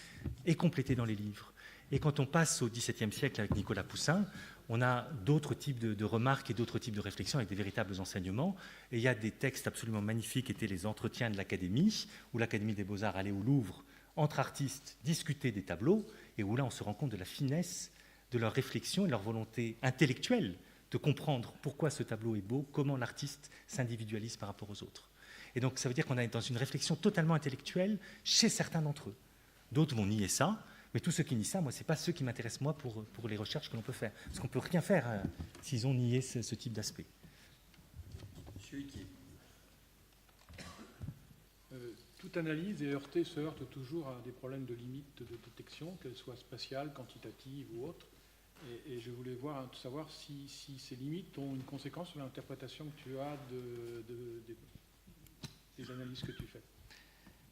et complété dans les livres. Et quand on passe au XVIIe siècle avec Nicolas Poussin, on a d'autres types de remarques et d'autres types de réflexions avec des véritables enseignements. Et il y a des textes absolument magnifiques qui étaient les entretiens de l'Académie, où l'Académie des Beaux-Arts allait au Louvre, entre artistes, discuter des tableaux, et où là on se rend compte de la finesse de leur réflexion et de leur volonté intellectuelle de comprendre pourquoi ce tableau est beau, comment l'artiste s'individualise par rapport aux autres. Et donc ça veut dire qu'on est dans une réflexion totalement intellectuelle chez certains d'entre eux. D'autres vont nier ça, mais tous ceux qui nient ça, moi, ce n'est pas ceux qui m'intéressent moi pour les recherches que l'on peut faire. Parce qu'on ne peut rien faire s'ils ont nié ce type d'aspect. Monsieur Huquier. Toute analyse se heurte toujours à des problèmes de limite de détection, qu'elles soient spatiales, quantitatives ou autres. Et je voulais savoir si ces limites ont une conséquence sur l'interprétation que tu as des analyses que tu fais.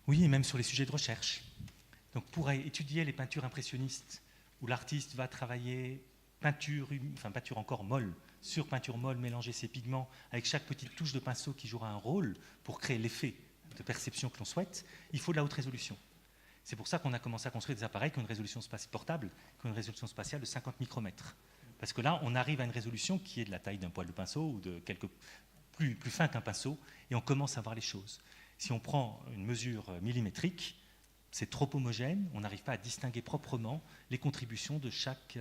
Oui, et même sur les sujets de recherche. Donc pour étudier les peintures impressionnistes, où l'artiste va travailler peinture encore molle, sur peinture molle, mélanger ses pigments avec chaque petite touche de pinceau qui jouera un rôle pour créer l'effet de perception que l'on souhaite, il faut de la haute résolution. C'est pour ça qu'on a commencé à construire des appareils qui ont une résolution portable, qui ont une résolution spatiale de 50 micromètres. Parce que là, on arrive à une résolution qui est de la taille d'un poil de pinceau ou de plus fin qu'un pinceau, et on commence à voir les choses. Si on prend une mesure millimétrique, c'est trop homogène, on n'arrive pas à distinguer proprement les contributions de chaque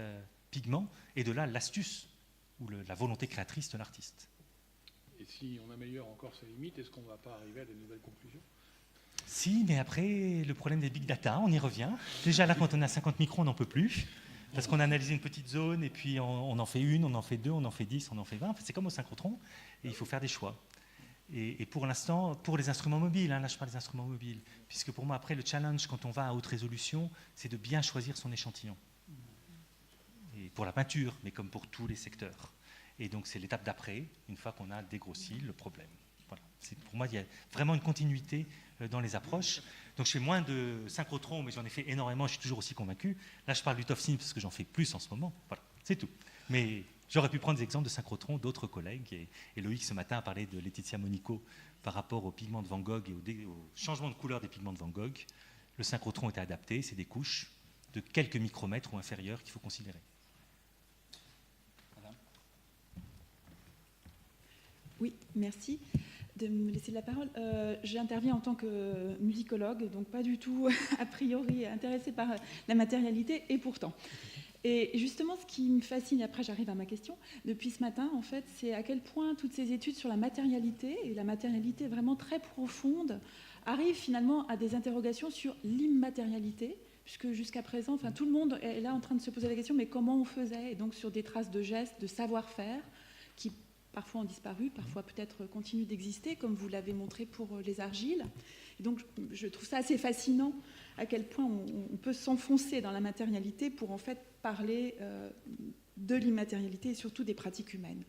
pigment, et de là l'astuce ou la volonté créatrice de l'artiste. Et si on améliore encore ces limites, est-ce qu'on ne va pas arriver à de nouvelles conclusions? Si, mais après, le problème des big data, on y revient. Déjà là, quand on a 50 microns, on n'en peut plus, parce qu'on a analysé une petite zone, et puis on en fait une, on en fait deux, on en fait 10, on en fait 20. En fait, c'est comme au synchrotron, et il faut faire des choix. Et pour l'instant, pour les instruments mobiles, là je parle des instruments mobiles, puisque pour moi, après, le challenge, quand on va à haute résolution, c'est de bien choisir son échantillon. Et pour la peinture, mais comme pour tous les secteurs. Et donc, c'est l'étape d'après, une fois qu'on a dégrossi le problème. Voilà. Pour moi, il y a vraiment une continuité dans les approches. Donc, je fais moins de synchrotron, mais j'en ai fait énormément, je suis toujours aussi convaincu. Là, je parle du TOF-SIM parce que j'en fais plus en ce moment. Voilà, c'est tout. Mais j'aurais pu prendre des exemples de synchrotron d'autres collègues. Et Loïc, ce matin, a parlé de Laetitia Monico par rapport aux pigments de Van Gogh et au changement de couleur des pigments de Van Gogh. Le synchrotron était adapté, c'est des couches de quelques micromètres ou inférieures qu'il faut considérer. Oui, merci de me laisser la parole. J'interviens en tant que musicologue, donc pas du tout a priori intéressée par la matérialité, et pourtant. Et justement, ce qui me fascine, après j'arrive à ma question, depuis ce matin, en fait, c'est à quel point toutes ces études sur la matérialité, et la matérialité vraiment très profonde, arrivent finalement à des interrogations sur l'immatérialité, puisque jusqu'à présent, enfin, tout le monde est là en train de se poser la question, mais comment on faisait? Et donc sur des traces de gestes, de savoir-faire, qui parfois ont disparu, parfois peut-être continuent d'exister, comme vous l'avez montré pour les argiles. Et donc je trouve ça assez fascinant à quel point on peut s'enfoncer dans la matérialité pour en fait parler de l'immatérialité et surtout des pratiques humaines.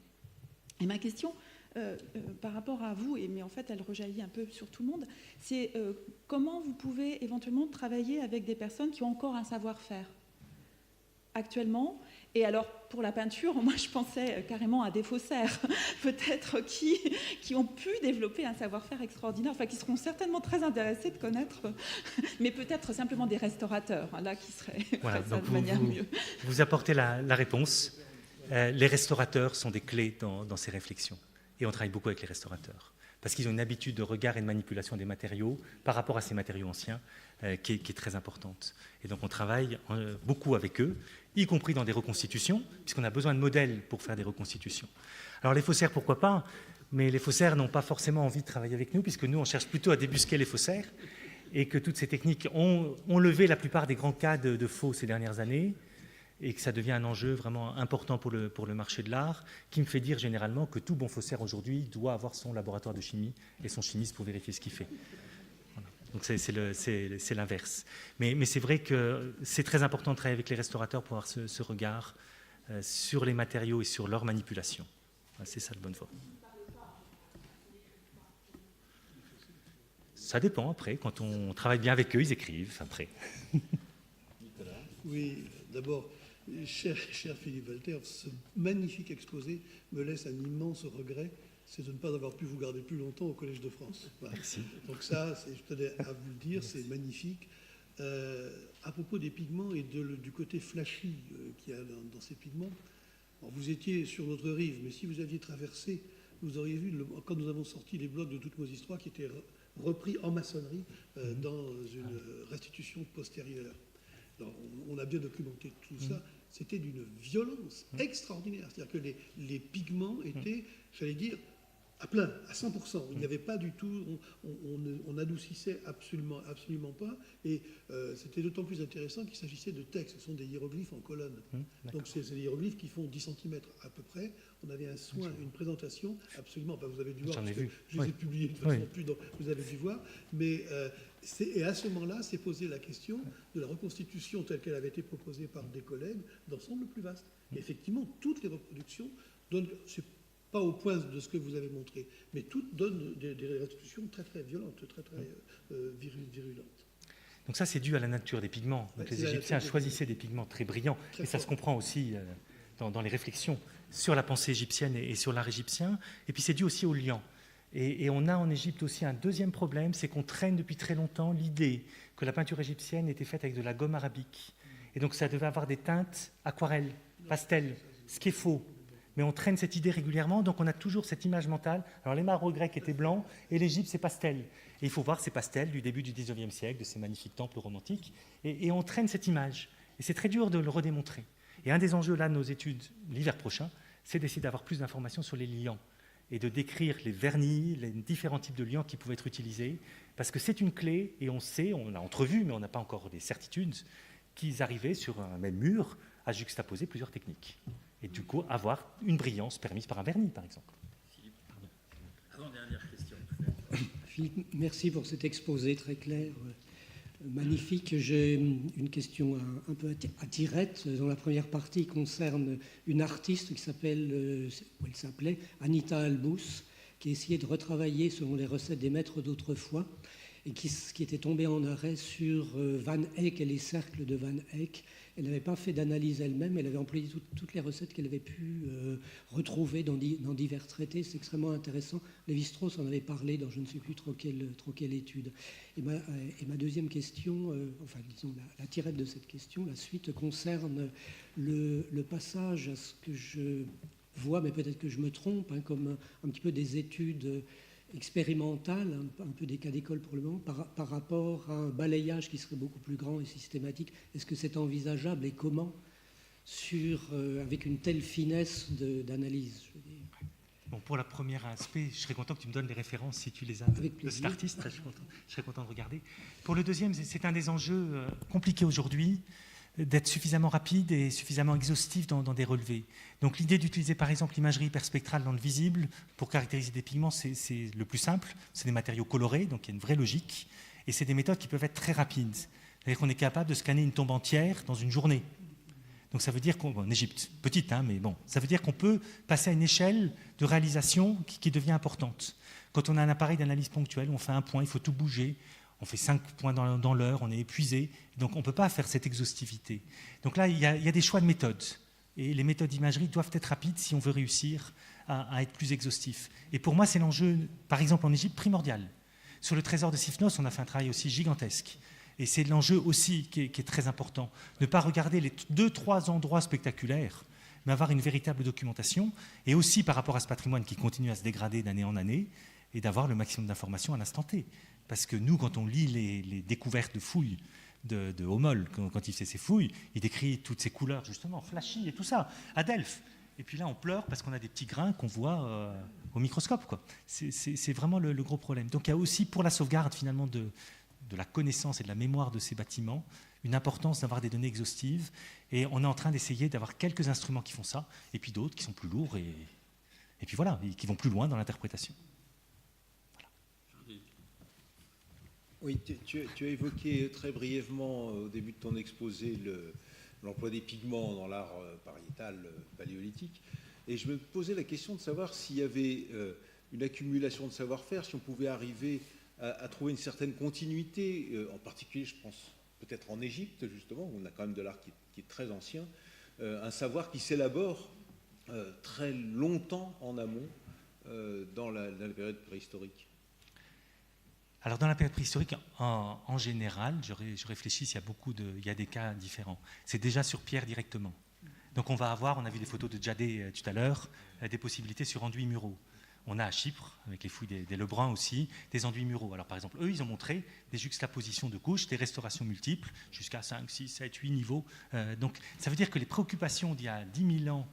Et ma question, par rapport à vous, mais en fait elle rejaillit un peu sur tout le monde, c'est comment vous pouvez éventuellement travailler avec des personnes qui ont encore un savoir-faire actuellement. Et alors, pour la peinture, moi, je pensais carrément à des faussaires, peut-être qui ont pu développer un savoir-faire extraordinaire, enfin, qui seront certainement très intéressés de connaître, mais peut-être simplement des restaurateurs, hein, là, qui seraient voilà, ça de manière mieux. Vous apportez la réponse. Les restaurateurs sont des clés dans ces réflexions. Et on travaille beaucoup avec les restaurateurs. Parce qu'ils ont une habitude de regard et de manipulation des matériaux par rapport à ces matériaux anciens qui est très importante. Et donc on travaille beaucoup avec eux, y compris dans des reconstitutions, puisqu'on a besoin de modèles pour faire des reconstitutions. Alors les faussaires, pourquoi pas, mais les faussaires n'ont pas forcément envie de travailler avec nous, puisque nous, on cherche plutôt à débusquer les faussaires, et que toutes ces techniques ont levé la plupart des grands cas de faux ces dernières années, et que ça devient un enjeu vraiment important pour le marché de l'art, qui me fait dire généralement que tout bon faussaire aujourd'hui doit avoir son laboratoire de chimie et son chimiste pour vérifier ce qu'il fait. Voilà. Donc c'est l'inverse. Mais c'est vrai que c'est très important de travailler avec les restaurateurs pour avoir ce regard sur les matériaux et sur leur manipulation. Voilà, c'est ça de bonne foi. Ça dépend après. Quand on travaille bien avec eux, ils écrivent après. Oui, d'abord, cher Philippe Walter, ce magnifique exposé me laisse un immense regret, c'est de ne pas avoir pu vous garder plus longtemps au Collège de France. Voilà. Merci. Donc ça, je tenais à vous le dire, c'est magnifique. À propos des pigments et du côté flashy qu'il y a dans ces pigments, alors vous étiez sur notre rive, mais si vous aviez traversé, vous auriez vu, quand nous avons sorti les blocs de toutes nos histoires qui étaient repris en maçonnerie dans une restitution postérieure. Alors, on a bien documenté tout ça. C'était d'une violence extraordinaire. C'est-à-dire que les pigments étaient, j'allais dire, à plein, à 100%. Il n'y avait pas du tout, on adoucissait absolument pas. Et c'était d'autant plus intéressant qu'il s'agissait de textes. Ce sont des hiéroglyphes en colonnes. Donc c'est des hiéroglyphes qui font 10 cm à peu près. On avait un soin, une présentation absolument. Vous avez dû voir, parce que je les ai publiés de façon plus. Donc vous avez dû voir. Mais et à ce moment-là, s'est posée la question de la reconstitution telle qu'elle avait été proposée par des collègues d'ensemble plus vaste. Et effectivement, toutes les reproductions donnent. Pas au point de ce que vous avez montré, mais toutes donnent des restitutions très très violentes, très virulentes. Donc ça, c'est dû à la nature des pigments. Donc les Égyptiens choisissaient des pigments très brillants, et ça se comprend aussi dans les réflexions sur la pensée égyptienne et sur l'art égyptien. Et puis c'est dû aussi au liant. Et on a en Égypte aussi un deuxième problème, c'est qu'on traîne depuis très longtemps l'idée que la peinture égyptienne était faite avec de la gomme arabique. Et donc ça devait avoir des teintes aquarelles, pastel, ce qui est faux. Mais on traîne cette idée régulièrement, donc on a toujours cette image mentale. Alors les marbres grecs étaient blancs, et l'Égypte c'est pastel. Et il faut voir ces pastels du début du XIXe siècle, de ces magnifiques temples romantiques, et on traîne cette image. Et c'est très dur de le redémontrer. Et un des enjeux là de nos études l'hiver prochain, c'est d'essayer d'avoir plus d'informations sur les liants et de décrire les vernis, les différents types de liants qui pouvaient être utilisés, parce que c'est une clé, et on sait, on l'a entrevu, mais on n'a pas encore des certitudes, qu'ils arrivaient sur un même mur à juxtaposer plusieurs techniques. Et du coup, avoir une brillance permise par un vernis, par exemple. Avant-dernière question. Philippe, merci pour cet exposé très clair, magnifique. J'ai une question un peu à tirette. Dans la première partie, concerne une artiste qui s'appelait Anita Albous, qui essayait de retravailler selon les recettes des maîtres d'autrefois et qui était tombée en arrêt sur Van Eyck et les cercles de Van Eyck. Elle n'avait pas fait d'analyse elle-même, elle avait employé toutes les recettes qu'elle avait pu retrouver dans divers traités. C'est extrêmement intéressant. Lévi-Strauss en avait parlé dans je ne sais plus trop quelle étude. Et ma deuxième question, enfin disons la tirette de cette question, la suite concerne le passage à ce que je vois, mais peut-être que je me trompe, comme un petit peu des études expérimentale, un peu des cas d'école pour le moment, par rapport à un balayage qui serait beaucoup plus grand et systématique. Est-ce que c'est envisageable et comment avec une telle finesse d'analyse, je veux dire. Bon, pour le premier aspect, je serais content que tu me donnes les références si tu les as de cet artiste. Je serais content de regarder. Pour le deuxième, c'est un des enjeux compliqués aujourd'hui, d'être suffisamment rapide et suffisamment exhaustif dans des relevés. Donc l'idée d'utiliser par exemple l'imagerie hyperspectrale dans le visible pour caractériser des pigments, c'est le plus simple. C'est des matériaux colorés, donc il y a une vraie logique. Et c'est des méthodes qui peuvent être très rapides. C'est-à-dire qu'on est capable de scanner une tombe entière dans une journée. Donc ça veut dire en Égypte, petite, mais bon, ça veut dire qu'on peut passer à une échelle de réalisation qui devient importante. Quand on a un appareil d'analyse ponctuelle, on fait un point, il faut tout bouger. On fait 5 points dans l'heure, on est épuisé, donc on ne peut pas faire cette exhaustivité. Donc là, il y a des choix de méthodes, et les méthodes d'imagerie doivent être rapides si on veut réussir à être plus exhaustif. Et pour moi, c'est l'enjeu, par exemple en Égypte, primordial. Sur le trésor de Sifnos, on a fait un travail aussi gigantesque, et c'est l'enjeu aussi qui est très important. Ne pas regarder les 2-3 endroits spectaculaires, mais avoir une véritable documentation, et aussi par rapport à ce patrimoine qui continue à se dégrader d'année en année, et d'avoir le maximum d'informations à l'instant T. Parce que nous, quand on lit les découvertes de fouilles de Homol, quand il fait ses fouilles, il décrit toutes ces couleurs, justement, flashy et tout ça, à Delphes. Et puis là, on pleure parce qu'on a des petits grains qu'on voit au microscope, quoi. C'est vraiment le gros problème. Donc il y a aussi, pour la sauvegarde, finalement, de la connaissance et de la mémoire de ces bâtiments, une importance d'avoir des données exhaustives. Et on est en train d'essayer d'avoir quelques instruments qui font ça, et puis d'autres qui sont plus lourds, et puis voilà, et qui vont plus loin dans l'interprétation. Oui, tu as évoqué très brièvement au début de ton exposé l'emploi des pigments dans l'art pariétal paléolithique. Et je me posais la question de savoir s'il y avait une accumulation de savoir-faire, si on pouvait arriver à trouver une certaine continuité, en particulier, je pense, peut-être en Égypte, justement, où on a quand même de l'art qui est très ancien, un savoir qui s'élabore très longtemps en amont dans la période préhistorique. Alors dans la période préhistorique, en général, je réfléchis s'il y a il y a des cas différents. C'est déjà sur pierre directement. Donc on a vu des photos de Djadé tout à l'heure, des possibilités sur enduits muraux. On a à Chypre, avec les fouilles des Lebrun aussi, des enduits muraux. Alors par exemple, eux, ils ont montré des juxtapositions de couches, des restaurations multiples, jusqu'à 5, 6, 7, 8 niveaux. Donc ça veut dire que les préoccupations d'il y a 10 000 ans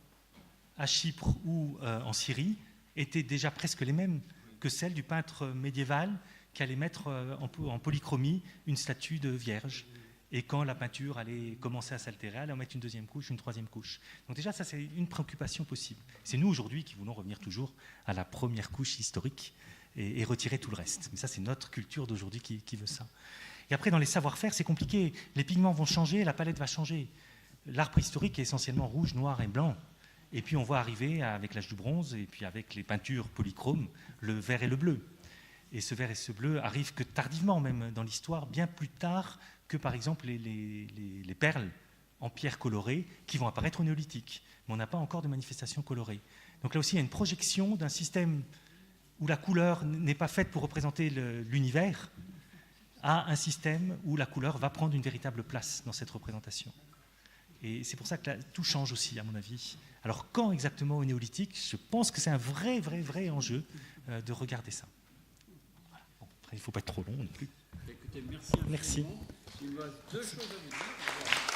à Chypre ou en Syrie étaient déjà presque les mêmes que celles du peintre médiéval qui allait mettre en polychromie une statue de Vierge. Et quand la peinture allait commencer à s'altérer, elle allait en mettre une deuxième couche, une troisième couche. Donc déjà, ça, c'est une préoccupation possible. C'est nous, aujourd'hui, qui voulons revenir toujours à la première couche historique et retirer tout le reste. Mais ça, c'est notre culture d'aujourd'hui qui veut ça. Et après, dans les savoir-faire, c'est compliqué. Les pigments vont changer, la palette va changer. L'art préhistorique est essentiellement rouge, noir et blanc. Et puis, on voit arriver, avec l'âge du bronze, et puis avec les peintures polychromes, le vert et le bleu. Et ce vert et ce bleu arrivent que tardivement, même dans l'histoire, bien plus tard que, par exemple, les perles en pierre colorée qui vont apparaître au néolithique. Mais on n'a pas encore de manifestation colorée. Donc là aussi, il y a une projection d'un système où la couleur n'est pas faite pour représenter l'univers à un système où la couleur va prendre une véritable place dans cette représentation. Et c'est pour ça que là, tout change aussi, à mon avis. Alors, quand exactement au néolithique, je pense que c'est un vrai enjeu de regarder ça. Il ne faut pas être trop long non plus. Écoutez, merci. Merci. Il me reste 2 choses à vous dire.